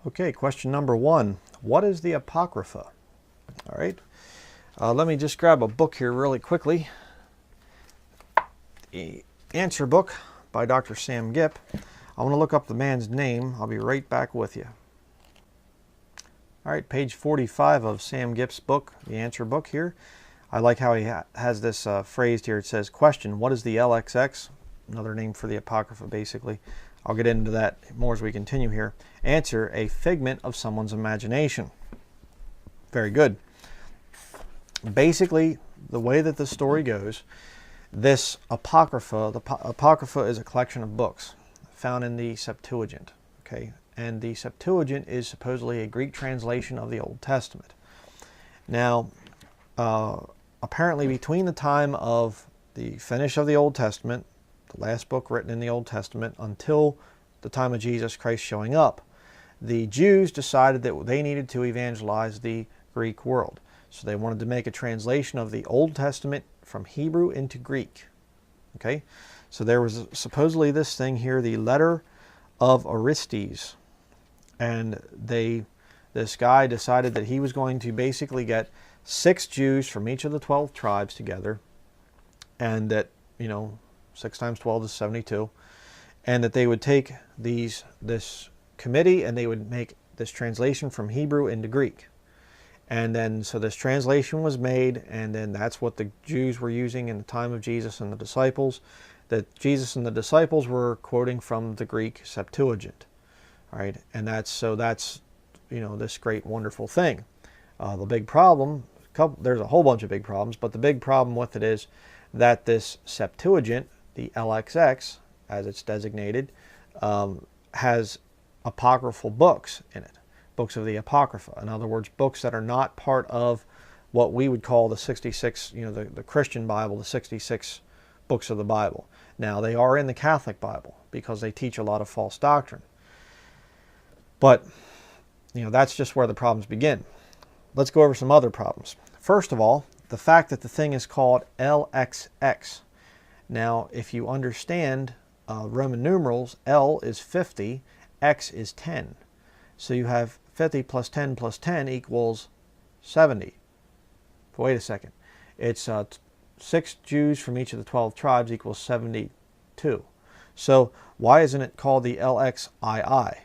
Okay, question number 1. What is the Apocrypha? All right. Let me just grab a book here really quickly. The answer book by Dr. Sam Gipp. I want to look up the man's name. I'll be right back with you. All right, page 45 of Sam Gipp's book, the answer book here. I like how he has this phrased here. It says, question, what is the LXX? Another name for the Apocrypha, basically. I'll get into that more as we continue here. Answer, a figment of someone's imagination. Very good. Basically, the way that the story goes, this Apocrypha, the Apocrypha is a collection of books found in the Septuagint. Okay, and the Septuagint is supposedly a Greek translation of the Old Testament. Now, apparently between the time of the finish of the Old Testament, the last book written in the Old Testament, until the time of Jesus Christ showing up, the Jews decided that they needed to evangelize the Greek world. So they wanted to make a translation of the Old Testament from Hebrew into Greek. Okay, so there was supposedly this thing here, the letter of Orestes, and this guy decided that he was going to basically get 6 Jews from each of the 12 tribes together, and that, 6 times 12 is 72, and that they would take this committee and they would make this translation from Hebrew into Greek. And then, so this translation was made, and then that's what the Jews were using in the time of Jesus and the disciples, that Jesus and the disciples were quoting from the Greek Septuagint. All right, and that's this great, wonderful thing. The big problem, there's a whole bunch of big problems, but the big problem with it is that this Septuagint, the LXX, as it's designated, has apocryphal books in it. Books of the Apocrypha. In other words, books that are not part of what we would call the 66, the Christian Bible, the 66 books of the Bible. Now, they are in the Catholic Bible because they teach a lot of false doctrine. But, that's just where the problems begin. Let's go over some other problems. First of all, the fact that the thing is called LXX. Now, if you understand Roman numerals, L is 50, X is 10. So you have 50 plus 10 plus 10 equals 70. But wait a second. It's 6 Jews from each of the 12 tribes equals 72. So why isn't it called the LXII?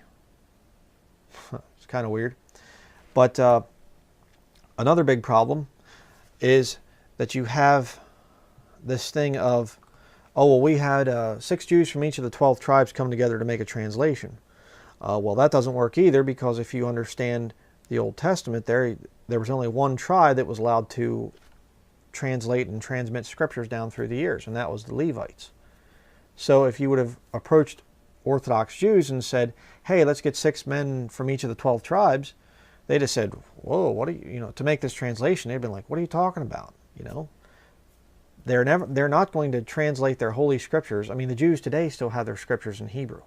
It's kind of weird. But another big problem is that you have this thing of, oh, well, we had 6 Jews from each of the 12 tribes come together to make a translation. Well, that doesn't work either, because if you understand the Old Testament, there was only one tribe that was allowed to translate and transmit scriptures down through the years, and that was the Levites. So if you would have approached Orthodox Jews and said, hey, let's get 6 men from each of the 12 tribes, they'd have said, whoa, what are you, to make this translation, they'd been like, what are you talking about? They're not going to translate their holy scriptures. I mean, the Jews today still have their scriptures in Hebrew.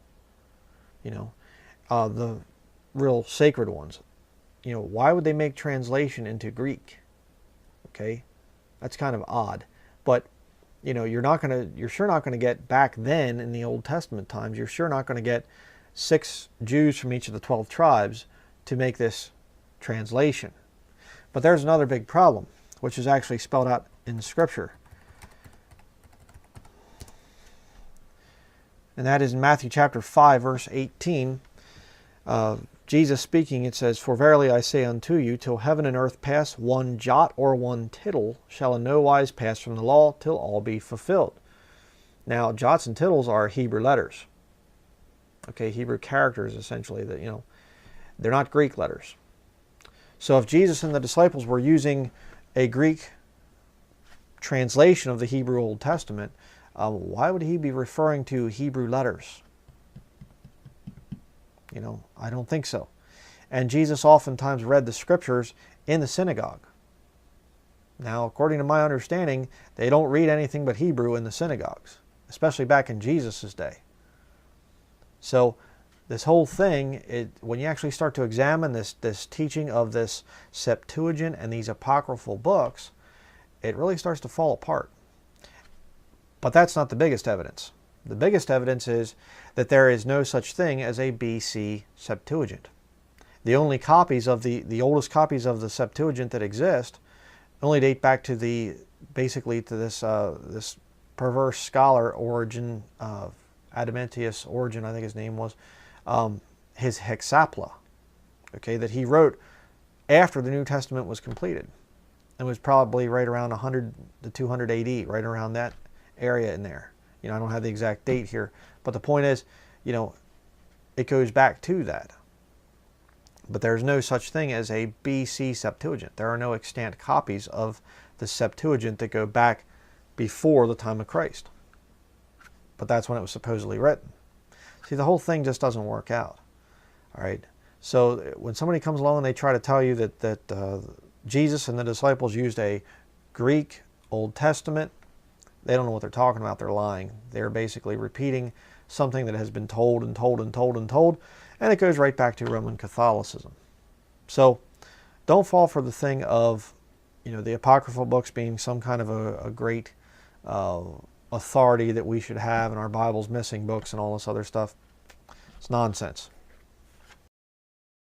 The real sacred ones. Why would they make translation into Greek? Okay, that's kind of odd. But you're sure not gonna get, back then in the Old Testament times, you're sure not going to get 6 Jews from each of the 12 tribes to make this translation. But there's another big problem, which is actually spelled out in Scripture. And that is in Matthew chapter 5, verse 18. Jesus speaking, it says, for verily I say unto you, till heaven and earth pass, one jot or one tittle shall in no wise pass from the law, till all be fulfilled. Now, jots and tittles are Hebrew letters. Okay, Hebrew characters, essentially. They're not Greek letters. So if Jesus and the disciples were using a Greek translation of the Hebrew Old Testament, why would he be referring to Hebrew letters? I don't think so. And Jesus oftentimes read the scriptures in the synagogue. Now, according to my understanding, they don't read anything but Hebrew in the synagogues, especially back in Jesus' day. So this whole thing, when you actually start to examine this teaching of this Septuagint and these apocryphal books, it really starts to fall apart. But that's not the biggest evidence. The biggest evidence is that there is no such thing as a BC Septuagint. The only copies of the oldest copies of the Septuagint that exist only date back to basically to this perverse scholar Origen, Adamantius Origen, I think his name was, his Hexapla, okay, that he wrote after the New Testament was completed. It was probably right around 100 to 200 AD, right around that area in there. I don't have the exact date here, but the point is, it goes back to that. But there's no such thing as a BC Septuagint. There are no extant copies of the Septuagint that go back before the time of Christ. But that's when it was supposedly written. See, the whole thing just doesn't work out. All right. So when somebody comes along and they try to tell you that Jesus and the disciples used a Greek Old Testament, they don't know what they're talking about. They're lying. They're basically repeating something that has been told and told and told and told, and it goes right back to Roman Catholicism. So don't fall for the thing of, the apocryphal books being some kind of a great authority that we should have, and our Bible's missing books and all this other stuff. It's nonsense.